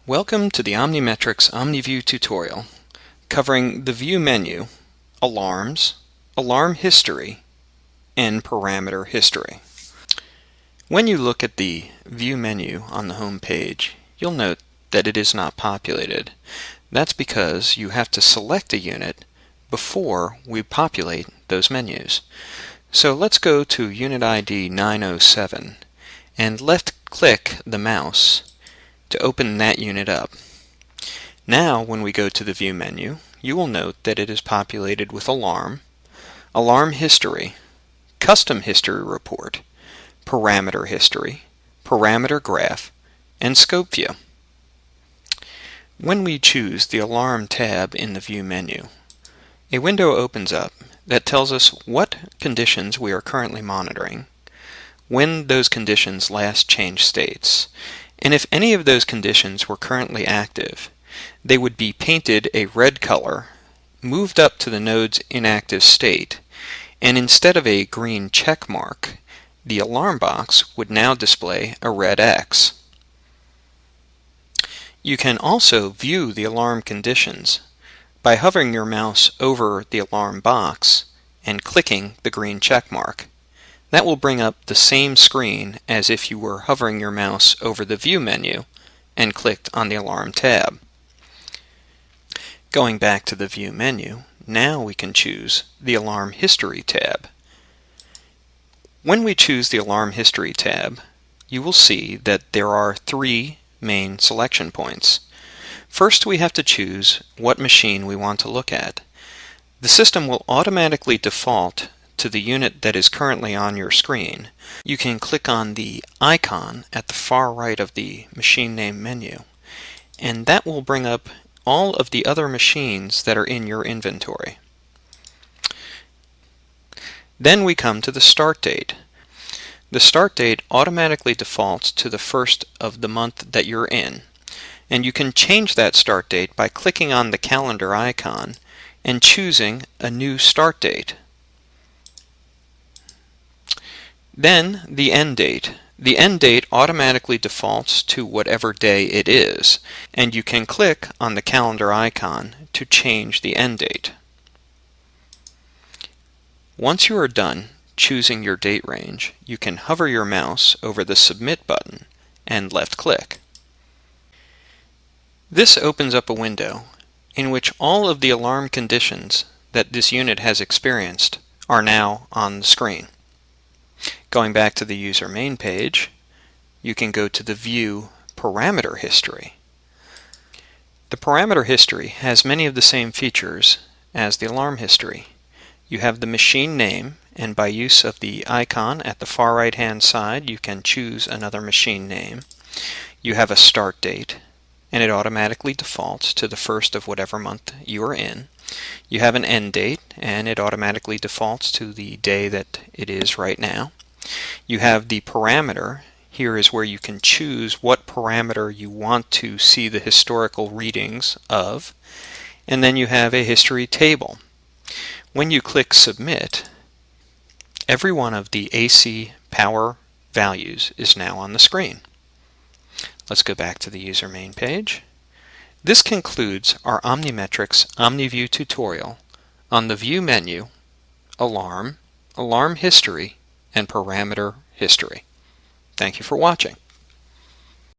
Welcome to the OmniMetrics OmniView tutorial covering the View menu, Alarms, Alarm History, and Parameter History. When you look at the View menu on the home page, you'll note that it is not populated. That's because you have to select a unit before we populate those menus. So let's go to Unit ID 907 and left-click the mouse to open that unit up. Now when we go to the View menu, you will note that it is populated with Alarm, Alarm History, Custom History Report, Parameter History, Parameter Graph, and Scope View. When we choose the Alarm tab in the View menu, a window opens up that tells us what conditions we are currently monitoring, when those conditions last changed states, and if any of those conditions were currently active, they would be painted a red color, moved up to the node's inactive state, and instead of a green check mark, the alarm box would now display a red X. You can also view the alarm conditions by hovering your mouse over the alarm box and clicking the green check mark. That will bring up the same screen as if you were hovering your mouse over the View menu and clicked on the Alarm tab. Going back to the View menu, now we can choose the Alarm History tab. When we choose the Alarm History tab, you will see that there are three main selection points. First, we have to choose what machine we want to look at. The system will automatically default to the unit that is currently on your screen. You can click on the icon at the far right of the machine name menu, and that will bring up all of the other machines that are in your inventory. Then we come to the start date. The start date automatically defaults to the first of the month that you're in, and you can change that start date by clicking on the calendar icon and choosing a new start date. Then the end date. The end date automatically defaults to whatever day it is, and you can click on the calendar icon to change the end date. Once you are done choosing your date range, you can hover your mouse over the Submit button and left-click. This opens up a window in which all of the alarm conditions that this unit has experienced are now on the screen. Going back to the user main page, you can go to the View Parameter History. The Parameter History has many of the same features as the Alarm History. You have the machine name, and by use of the icon at the far right hand side, you can choose another machine name. You have a start date, and it automatically defaults to the first of whatever month you are in. You have an end date, and it automatically defaults to the day that it is right now. You have the parameter. Here is where you can choose what parameter you want to see the historical readings of. And then you have a history table. When you click Submit, every one of the AC power values is now on the screen. Let's go back to the user main page. This concludes our OmniMetrics OmniView tutorial on the View menu, Alarm, Alarm History, and Parameter History. Thank you for watching.